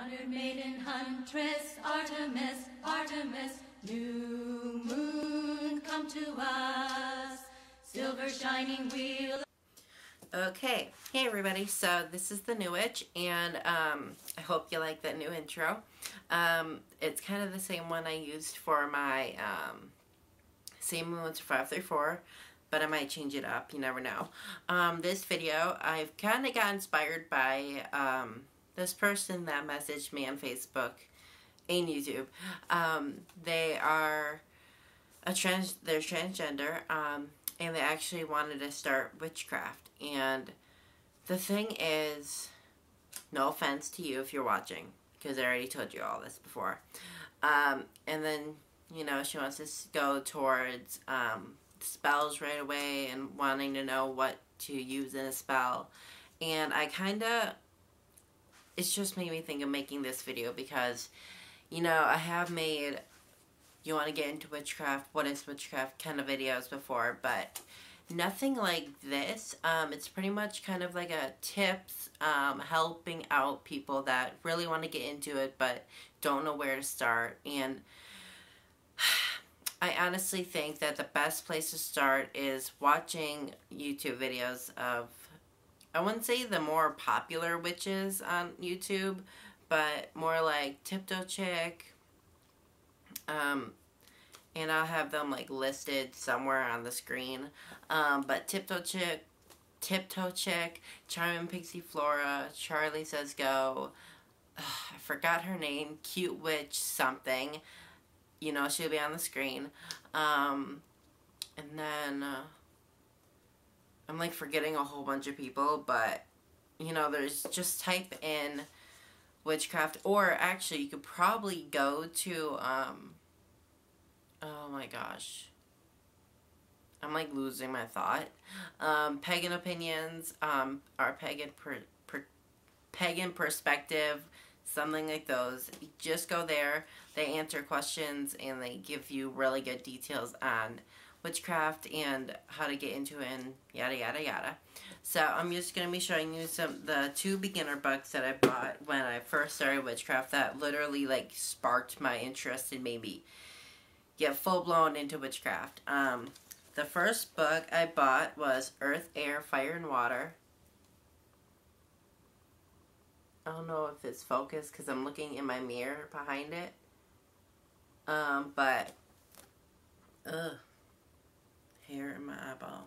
Honored maiden huntress, Artemis, Artemis, new moon come to us, silver shining wheel. Okay, hey everybody, so this is the New Witch, and I hope you like that new intro. It's kind of the same one I used for my Same Moons 534, but I might change it up, you never know. This video, I've kind of got inspired by this person that messaged me on Facebook and YouTube. They are they're transgender, and they actually wanted to start Witchcraft. And the thing is, no offense to you if you're watching, because I already told you all this before. And then, you know, she wants to go towards spells right away and wanting to know what to use in a spell. And it's just made me think of making this video because, you know, I have made, you want to get into witchcraft, what is witchcraft kind of videos before, but nothing like this. It's pretty much kind of like a tips, helping out people that really want to get into it but don't know where to start. And I honestly think that the best place to start is watching YouTube videos of, I wouldn't say the more popular witches on YouTube, but more like Tiptoe Chick, and I'll have them like listed somewhere on the screen. But Tiptoe Chick, Charming Pixie Flora, Charlie Says Go, I forgot her name, Cute Witch something, you know, she'll be on the screen. And then, I'm like forgetting a whole bunch of people, but, you know, there's just type in witchcraft, or actually you could probably go to, oh my gosh, I'm like losing my thought. Pagan Opinions, or Pagan Perspective, something like those. You just go there, they answer questions, and they give you really good details on witchcraft and how to get into it and yada yada yada. So I'm just going to be showing you the two beginner books that I bought when I first started witchcraft that literally like sparked my interest and made me get full-blown into witchcraft. The first book I bought was Earth, Air, Fire, and Water. I don't know if it's focused because I'm looking in my mirror behind it. But, hair in my eyeball.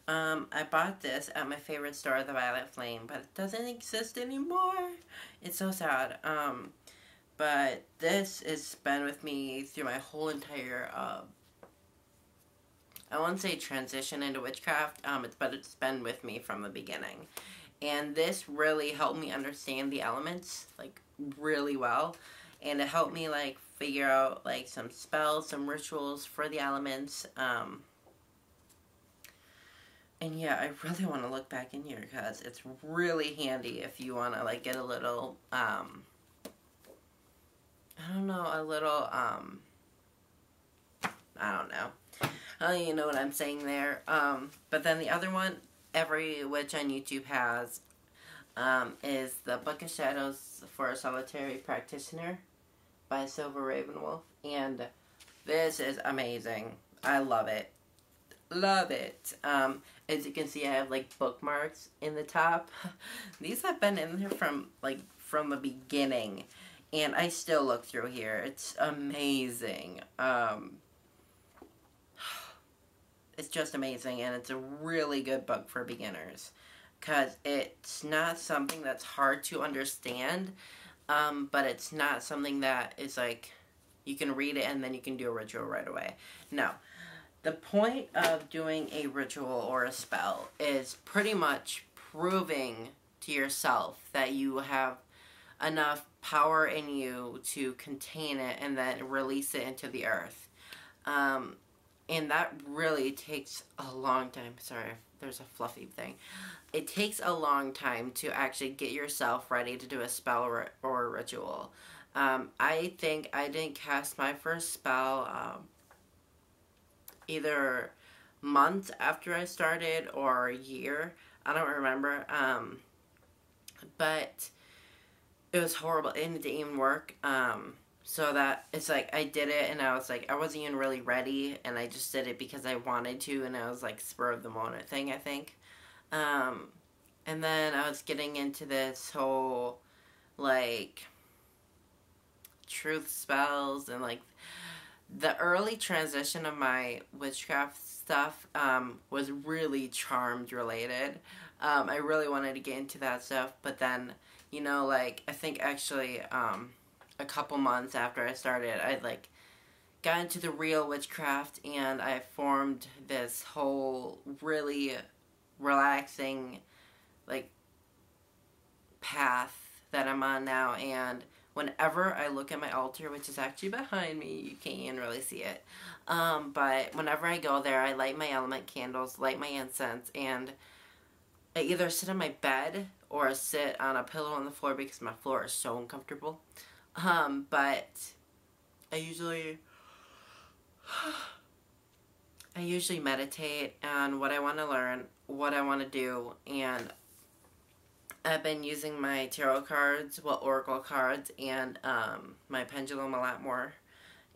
I bought this at my favorite store, The Violet Flame, but it doesn't exist anymore. It's so sad. But this has been with me through my whole entire, I won't say transition into witchcraft, but it's been with me from the beginning. And this really helped me understand the elements, like, really well. And it helped me, like, figure out, like, some spells, some rituals for the elements. And yeah, I really want to look back in here because it's really handy if you want to, like, get a little, I don't know, a little, I don't know. I don't even know what I'm saying there. But then the other one, every witch on YouTube has, is the Book of Shadows for a Solitary Practitioner by Silver Ravenwolf. And this is amazing. I love it. Love it. As you can see, I have like bookmarks in the top. These have been in there from the beginning. And I still look through here. It's amazing. It's just amazing, and it's a really good book for beginners. Because it's not something that's hard to understand, but it's not something that is like, you can read it and then you can do a ritual right away. No. The point of doing a ritual or a spell is pretty much proving to yourself that you have enough power in you to contain it and then release it into the earth. And that really takes a long time. Sorry, there's a fluffy thing. It takes a long time to actually get yourself ready to do a spell or a ritual. I think I didn't cast my first spell either months after I started or a year. I don't remember. But it was horrible. It didn't even work. So that it's like I did it and I was like I wasn't even really ready and I just did it because I wanted to and I was like spur of the moment thing, I think. And then I was getting into this whole like truth spells and like the early transition of my witchcraft stuff was really charmed related. I really wanted to get into that stuff, but then, you know, like, I think actually a couple months after I started, I, like, got into the real witchcraft, and I formed this whole really relaxing, like, path that I'm on now, and whenever I look at my altar, which is actually behind me, you can't even really see it, but whenever I go there, I light my element candles, light my incense, and I either sit on my bed or I sit on a pillow on the floor because my floor is so uncomfortable. But I usually meditate on what I want to learn, what I want to do, and I've been using my tarot cards, well, oracle cards, and my pendulum a lot more.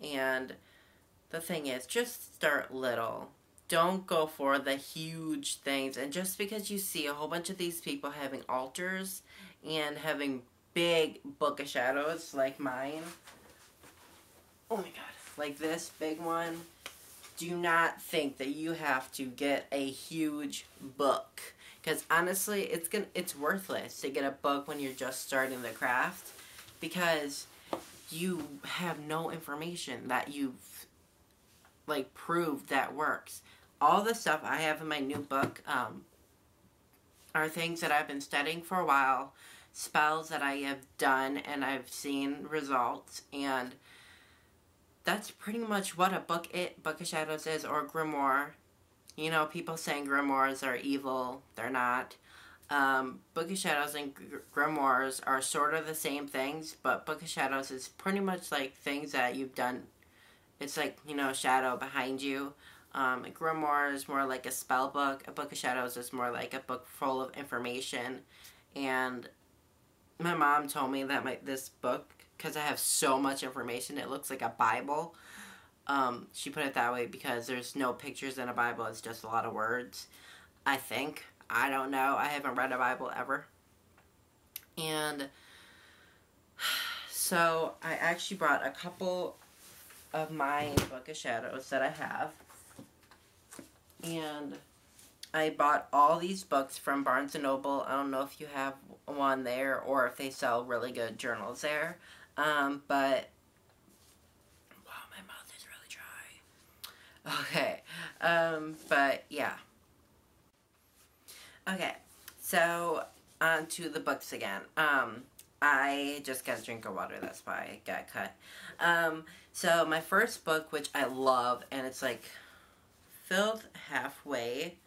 And the thing is, just start little. Don't go for the huge things. And just because you see a whole bunch of these people having altars and having big book of shadows like mine, oh my god, like this big one, do not think that you have to get a huge book. Because honestly, it's worthless to get a book when you're just starting the craft because you have no information that you've like proved that works. All the stuff I have in my new book are things that I've been studying for a while, spells that I have done and I've seen results, and that's pretty much what a book of shadows is, or grimoire. You know, people saying grimoires are evil. They're not. Book of Shadows and grimoires are sort of the same things, but Book of Shadows is pretty much like things that you've done. It's like, you know, shadow behind you. A grimoire is more like a spell book. A Book of Shadows is more like a book full of information. And my mom told me that this book, because I have so much information, it looks like a Bible. She put it that way because there's no pictures in a Bible. It's just a lot of words, I think. I don't know. I haven't read a Bible ever. And so I actually brought a couple of my Book of Shadows that I have. And I bought all these books from Barnes & Noble. I don't know if you have one there or if they sell really good journals there. But wow, my mouth is really dry. Okay. But yeah. Okay. So on to the books again. I just got a drink of water. That's why I got cut. So my first book, which I love, and it's like filled halfway.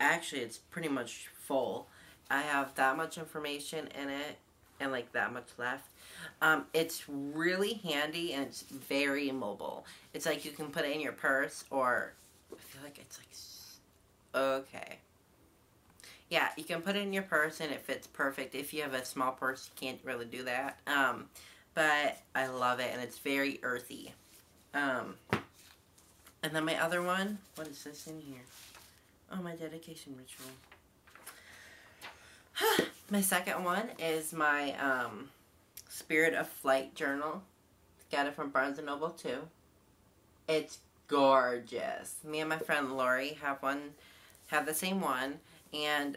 Actually, it's pretty much full. I have that much information in it and like that much left. It's really handy and it's very mobile. It's like you can put it in your purse, or I feel like it's like, okay. Yeah, you can put it in your purse and it fits perfect. If you have a small purse, you can't really do that. But I love it and it's very earthy. And then my other one, what is this in here? Oh, my dedication ritual. My second one is my Spirit of Flight journal. Got it from Barnes & Noble too. It's gorgeous. Me and my friend Lori have the same one. And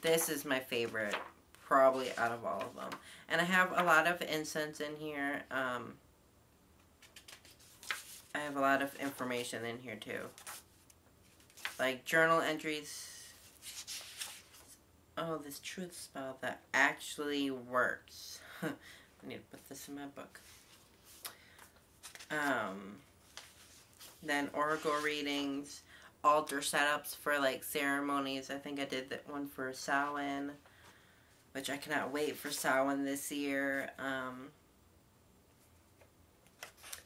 this is my favorite, probably out of all of them. And I have a lot of incense in here. I have a lot of information in here too. Like journal entries. Oh, this truth spell that actually works. I need to put this in my book. Then oracle readings, altar setups for like ceremonies. I think I did that one for Samhain, which I cannot wait for Samhain this year.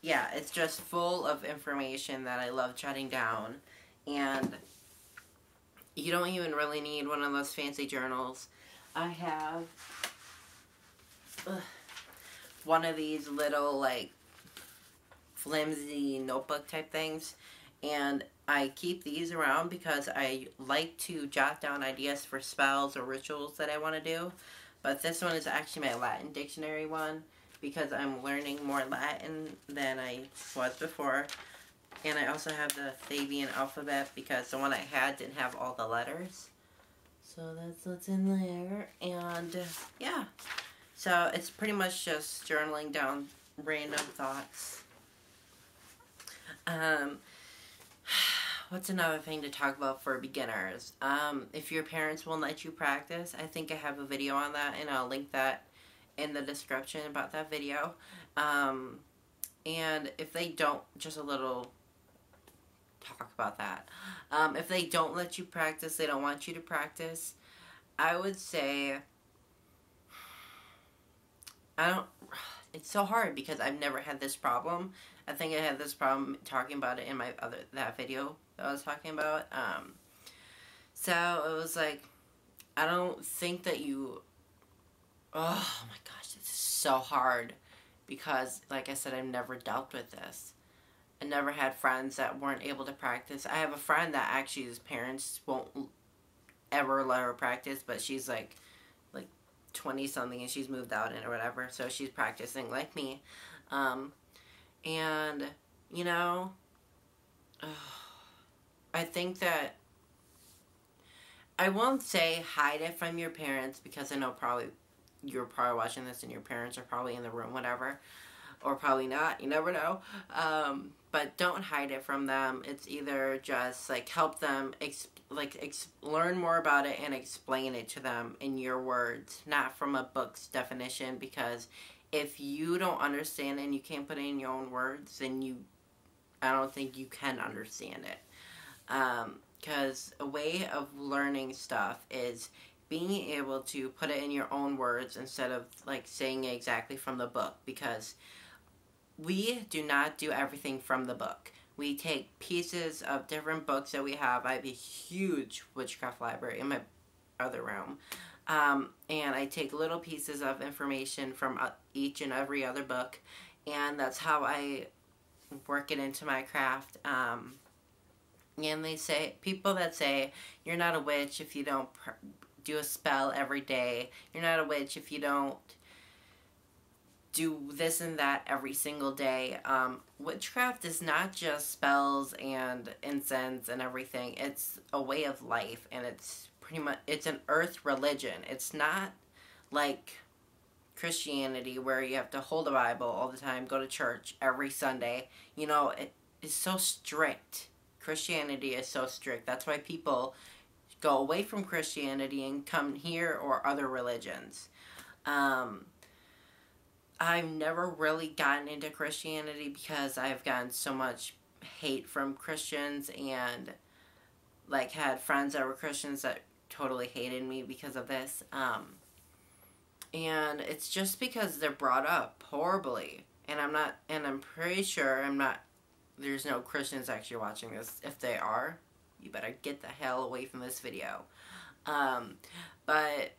Yeah, it's just full of information that I love jotting down. And you don't even really need one of those fancy journals. I have one of these little, like, flimsy notebook type things, and I keep these around because I like to jot down ideas for spells or rituals that I want to do. But this one is actually my Latin dictionary one because I'm learning more Latin than I was before. And I also have the Thavian alphabet because the one I had didn't have all the letters. So that's what's in there. And yeah, so it's pretty much just journaling down random thoughts. What's another thing to talk about for beginners? If your parents won't let you practice, I think I have a video on that, and I'll link that in the description about that video. And if they don't, just a little talk about that. If they don't let you practice, they don't want you to practice, I would say, it's so hard because I've never had this problem. I think I had this problem talking about it in my that video that I was talking about. So it was like, I don't think that you, oh my gosh, this is so hard because, like I said, I've never dealt with this. I never had friends that weren't able to practice. I have a friend that actually his parents won't ever let her practice, but she's like 20 something and she's moved out or whatever, so she's practicing like me. And you know, I think that I won't say hide it from your parents because I know you're probably watching this and your parents are probably in the room, whatever, or probably not, you never know. But don't hide it from them. It's either just like help them learn more about it and explain it to them in your words, not from a book's definition, because if you don't understand and you can't put it in your own words, then I don't think you can understand it. Because a way of learning stuff is being able to put it in your own words instead of like saying it exactly from the book, because we do not do everything from the book. We take pieces of different books that we have. I have a huge witchcraft library in my other room. And I take little pieces of information from each and every other book. And that's how I work it into my craft. And they say, people that say, you're not a witch if you don't do a spell every day. You're not a witch if you don't do this and that every single day. Witchcraft is not just spells and incense and everything. It's a way of life, and it's pretty much, it's an earth religion. It's not like Christianity where you have to hold a Bible all the time, go to church every Sunday. You know, it is so strict. Christianity is so strict. That's why people go away from Christianity and come here or other religions. I've never really gotten into Christianity because I've gotten so much hate from Christians, and like had friends that were Christians that totally hated me because of this. And it's just because they're brought up horribly. And I'm pretty sure there's no Christians actually watching this. If they are, you better get the hell away from this video. But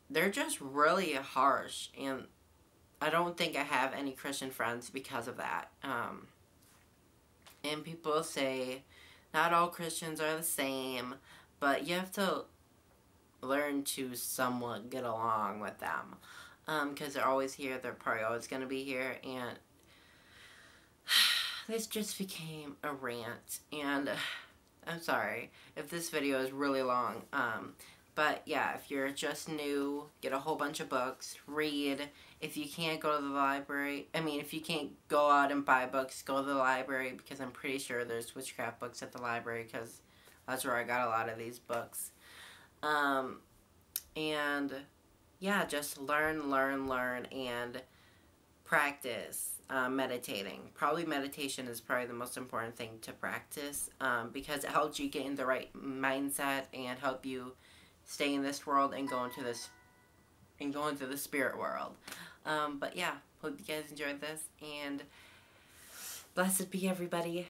they're just really harsh, and I don't think I have any Christian friends because of that. And people say not all Christians are the same, but you have to learn to somewhat get along with them. Because they're always here, they're probably always going to be here, and this just became a rant, and I'm sorry if this video is really long. But yeah, if you're just new, get a whole bunch of books, read. If you can't go to the library, if you can't go out and buy books, go to the library, because I'm pretty sure there's witchcraft books at the library, because that's where I got a lot of these books. And yeah, just learn, and practice meditating. Probably meditation is probably the most important thing to practice, because it helps you get in the right mindset and help you stay in this world and go into the spirit world. But yeah, hope you guys enjoyed this, and blessed be everybody.